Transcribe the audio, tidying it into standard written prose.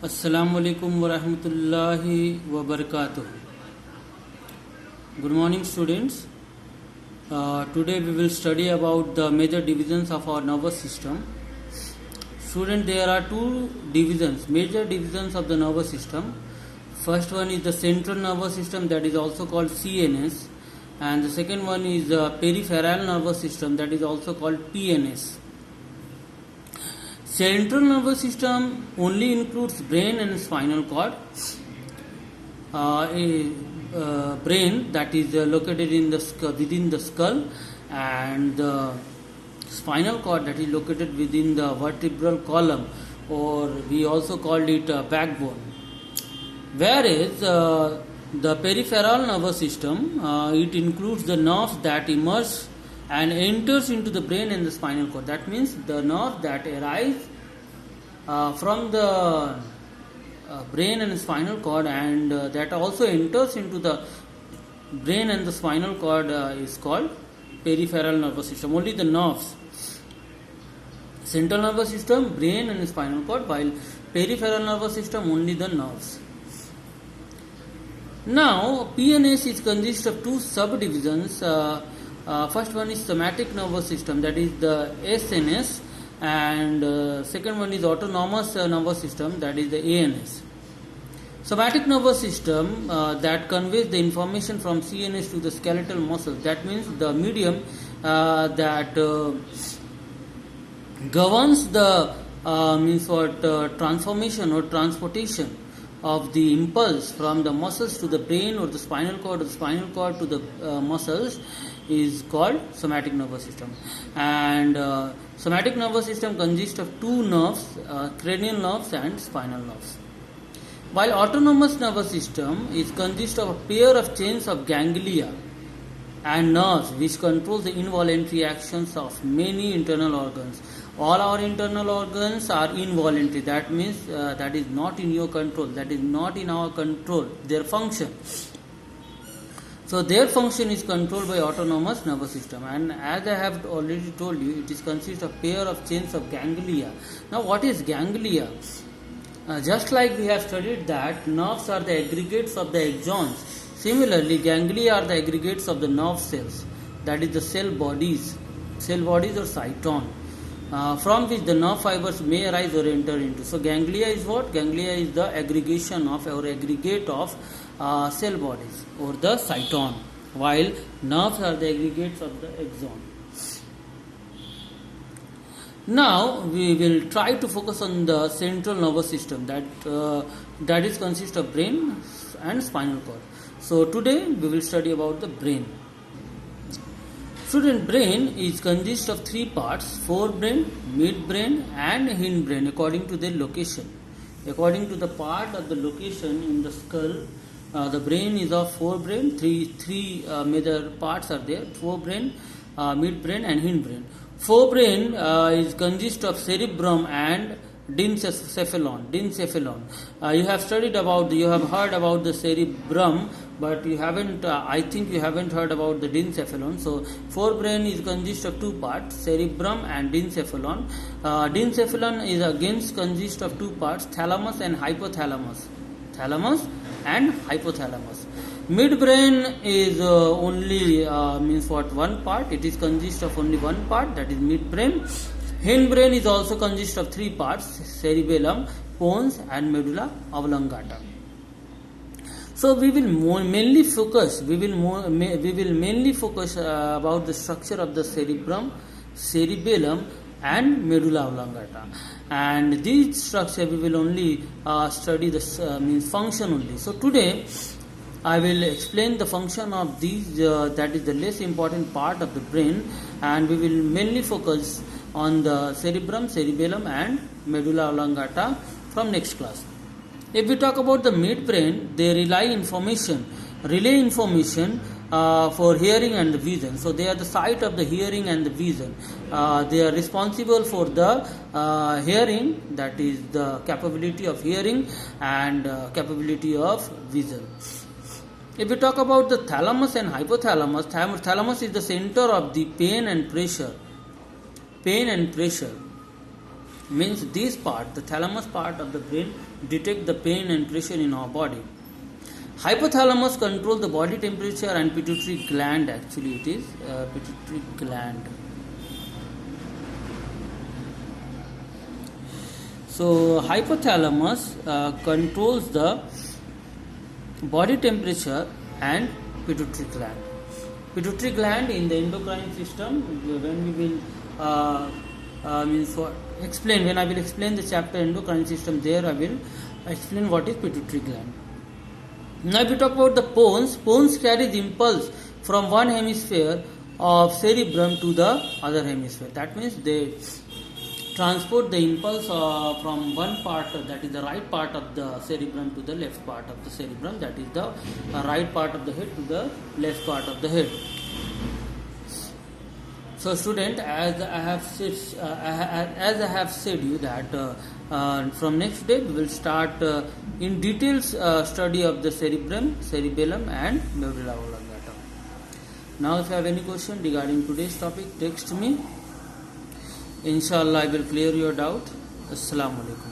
Assalamu alaikum wa rahmatullahi wa barakatuh. Good morning, students. Today we will study about the major divisions of our nervous system. Student, there are two divisions, major divisions of the nervous system. First one is the central nervous system, that is also called CNS, and the second one is the peripheral nervous system, that is also called PNS. Central nervous system only includes brain and spinal cord. Brain, that is located in the skull, within the skull, and the spinal cord, that is located within the vertebral column, or we also called it backbone. Whereas the peripheral nervous system, it includes the nerves that emerge and enters into the brain and the spinal cord. That means the nerve that arise from the brain and spinal cord, and that also enters into the brain and the spinal cord is called peripheral nervous system. Only the nerves. Central nervous system, brain and spinal cord, while peripheral nervous system, only the nerves. Now, PNS is consists of two subdivisions. First one is somatic nervous system, that is the SNS, and second one is autonomous nervous system, that is the ANS. Somatic nervous system that conveys the information from CNS to the skeletal muscles. That means the medium that governs the transformation or transportation of the impulse from the muscles to the brain or the spinal cord, or the spinal cord to the muscles, is called somatic nervous system. And somatic nervous system consists of two nerves, cranial nerves and spinal nerves. While autonomous nervous system is consists of a pair of chains of ganglia and nerves which controls the involuntary actions of many internal organs. All our internal organs are involuntary. That means that is not in your control. That is not in our control. Their function. So their function is controlled by autonomous nervous system. And as I have already told you, it is consists of pair of chains of ganglia. Now, what is ganglia? Just like we have studied that nerves are the aggregates of the axons. Similarly, ganglia are the aggregates of the nerve cells. That is the cell bodies or cyton. From which the nerve fibers may arise or enter into. So ganglia is what? Ganglia is the aggregation of or aggregate of cell bodies or the cyton, while nerves are the aggregates of the axon. Now we will try to focus on the central nervous system, that is consist of brain and spinal cord. So today we will study about the brain. Student, brain is consist of three parts: forebrain, midbrain and hindbrain, according to their location. According to the part of the location in the skull, the brain is of forebrain. Three major parts are there: forebrain, midbrain and hindbrain. Forebrain is consist of cerebrum and diencephalon. You have studied about, you have heard about the cerebrum, but you haven't. I think you haven't heard about the diencephalon. So, forebrain is consist of two parts: cerebrum and diencephalon. Diencephalon is again consist of two parts: thalamus and hypothalamus. Midbrain is only one part. It is consist of only one part, that is midbrain. Hindbrain is also consist of three parts: cerebellum, pons and medulla oblongata. So we will mainly focus about the structure of the cerebellum and medulla oblongata, and this structure we will only study the function only. So today I will explain the function of these, that is the less important part of the brain, and we will mainly focus on the cerebrum, cerebellum and medulla oblongata from next class. If we talk about the midbrain, they relay information for hearing and the vision. So they are the site of the hearing and the vision. They are responsible for the hearing, that is the capability of hearing and capability of vision. If we talk about the thalamus and hypothalamus, thalamus is the center of the pain and pressure. means this part, the thalamus part of the brain, detect the pain and pressure in our body. Hypothalamus controls the body temperature, and pituitary gland, actually it is pituitary gland. So hypothalamus controls the body temperature and pituitary gland. Pituitary gland in the endocrine system, when we will explain, when I will explain the chapter endocrine system, there I will explain what is pituitary gland. Now if we talk about the pons carry the impulse from one hemisphere of cerebrum to the other hemisphere. That means they transport the impulse from one part, that is the right part of the cerebrum, to the left part of the cerebrum, that is the right part of the head to the left part of the head. So student, as I have said you that from next day we will start in details study of the cerebrum, cerebellum and medulla oblongata. Now if you have any question regarding today's topic, text me. Inshallah I will clear your doubt. Assalamu alaikum.